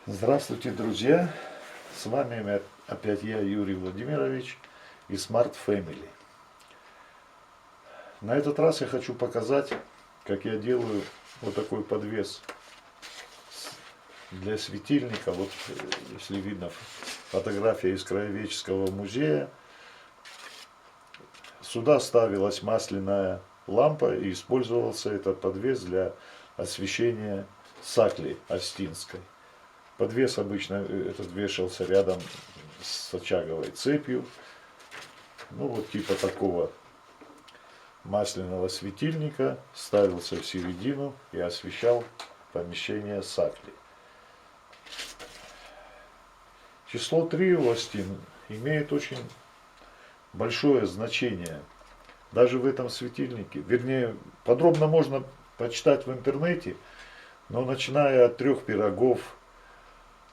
Здравствуйте, друзья! С вами опять я, Юрий Владимирович из Smart Family. На этот раз я хочу показать, как я делаю вот такой подвес для светильника. Вот, если видно, фотография из Краеведческого музея. Сюда ставилась масляная лампа и использовался этот подвес для освещения сакли Остинской. Подвес обычно этот вешался рядом с очаговой цепью. Ну вот типа такого масляного светильника ставился в середину и освещал помещение сакли. Число 3 у Остин имеет очень большое значение. Даже в этом светильнике. Вернее, подробно можно почитать в интернете, но начиная от 3 пирогов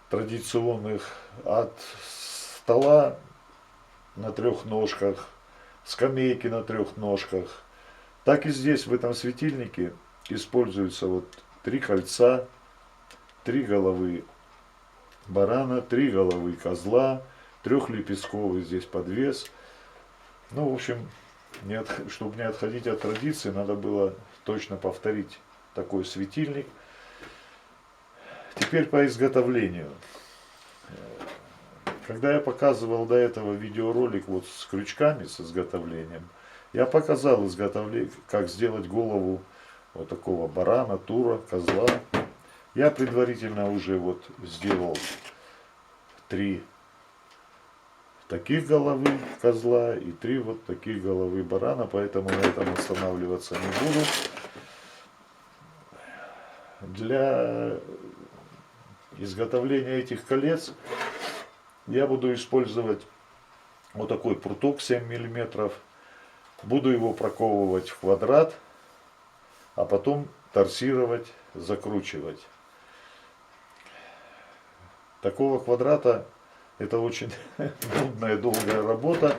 традиционных, от стола на 3 ножках, скамейки на 3 ножках, так и здесь, в этом светильнике, используются вот 3 кольца, 3 головы барана, 3 головы козла, 3-лепестковый здесь подвес. Ну, в общем, чтобы не отходить от традиции, надо было точно повторить такой светильник. Теперь по изготовлению. Когда я показывал до этого видеоролик вот с крючками, с изготовлением, я показал изготовление, как сделать голову вот такого барана, тура, козла. Я предварительно уже вот сделал 3 таких головы козла и 3 вот таких головы барана, поэтому на этом останавливаться не буду. Для изготовления этих колец я буду использовать вот такой пруток 7 мм. Буду его проковывать в квадрат, а потом торсировать, закручивать. Такого квадрата это очень нудная, долгая работа.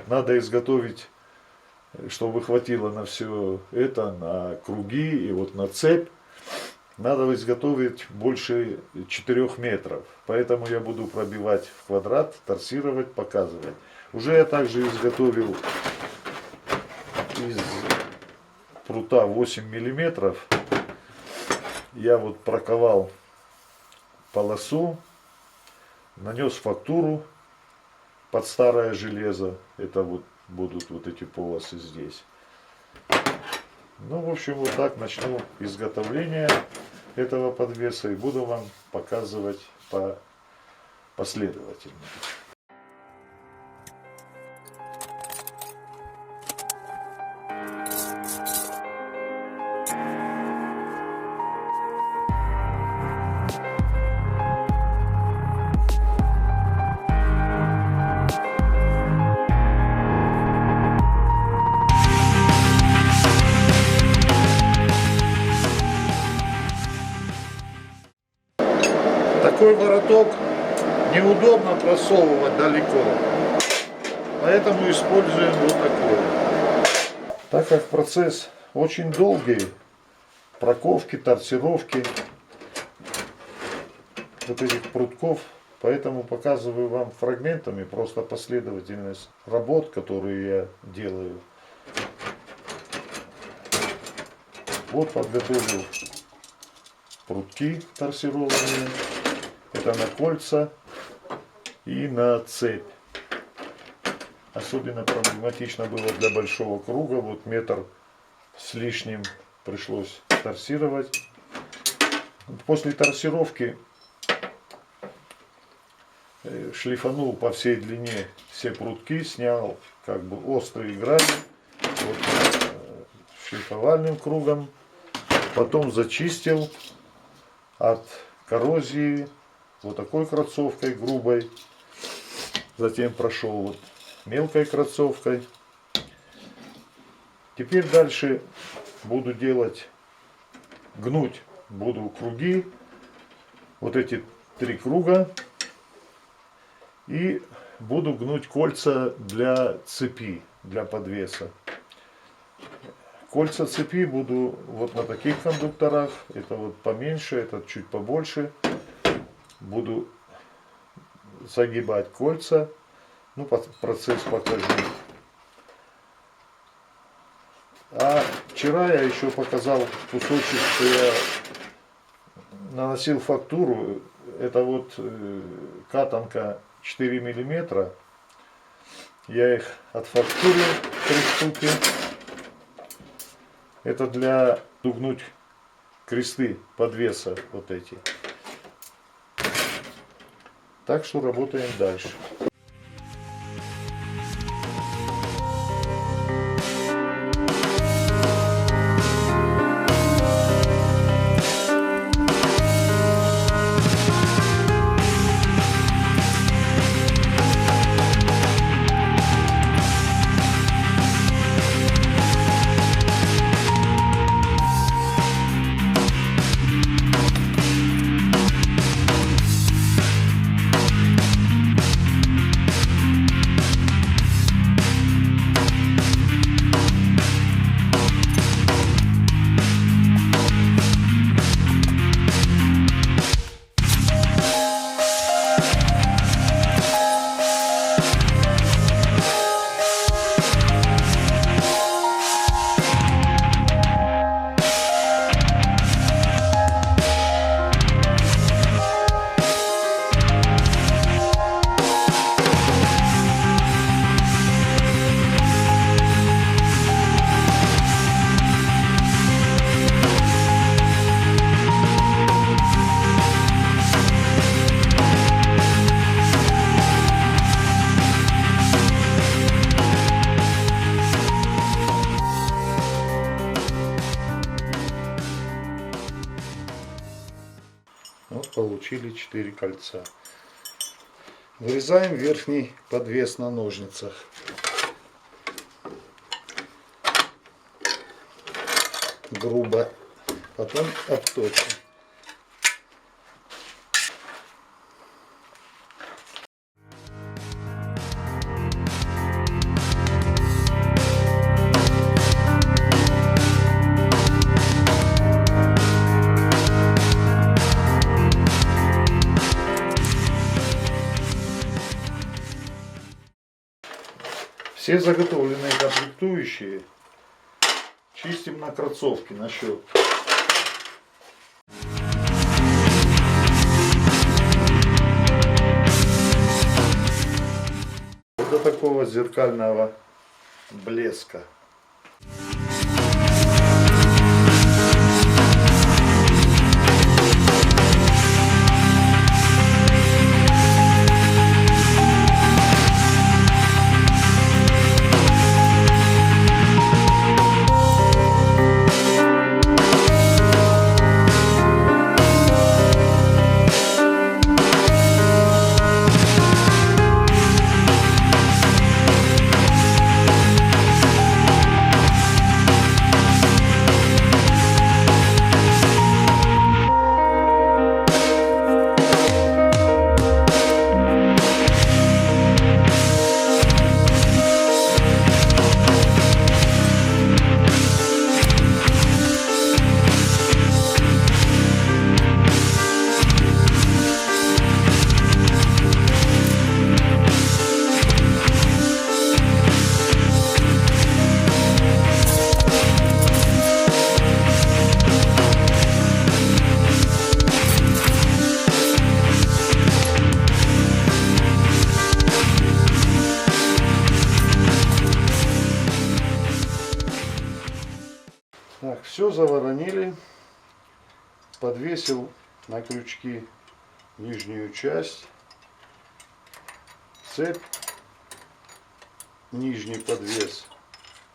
Надо изготовить, чтобы хватило на все это, на круги и вот на цепь. Надо изготовить больше 4 метров. Поэтому я буду пробивать в квадрат, торсировать, показывать. Уже я также изготовил из прута 8 миллиметров. Я вот проковал полосу, нанес фактуру под старое железо. Это вот будут вот эти полосы здесь. Ну, в общем, вот так начну изготовление этого подвеса и буду вам показывать последовательно. Такой вороток неудобно просовывать далеко, поэтому используем вот такой. Так как процесс очень долгий, проковки, торсировки вот этих прутков, поэтому показываю вам фрагментами просто последовательность работ, которые я делаю. Вот подготовил прутки торсированные. Это на кольца и на цепь. Особенно проблематично было для большого круга. Вот метр с лишним пришлось торсировать. После торсировки шлифанул по всей длине все прутки, снял как бы острые грани вот, шлифовальным кругом. Потом зачистил от коррозии вот такой крацовкой грубой, затем прошел вот мелкой крацовкой. Теперь дальше буду делать, гнуть буду круги, вот эти 3 круга, и буду гнуть кольца для цепи, для подвеса. Кольца цепи буду вот на таких кондукторах, это вот поменьше, этот чуть побольше. буду загибать кольца. Ну, процесс покажу. А вчера я еще показал кусочек, что я наносил фактуру. Это вот катанка 4 миллиметра. Я их отфактурил 3 штуки. Это для дугнуть кресты подвеса вот эти. Так что работаем дальше. Вот получили 4 кольца. Вырезаем верхний подвес на ножницах. Грубо. Потом обточим. Все заготовленные комплектующие чистим на крацовке на щетку. Вот до такого зеркального блеска. Так, все заворонили. Подвесил на крючки нижнюю часть. Цепь, нижний подвес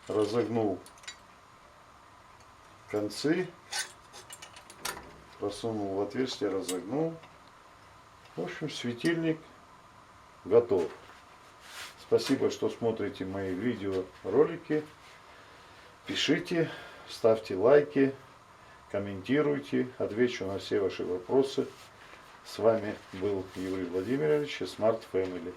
разогнул концы, просунул в отверстие, разогнул. В общем, светильник готов. Спасибо, что смотрите мои видеоролики. Пишите, ставьте лайки, комментируйте, отвечу на все ваши вопросы. С вами был Юрий Владимирович и Smart Family.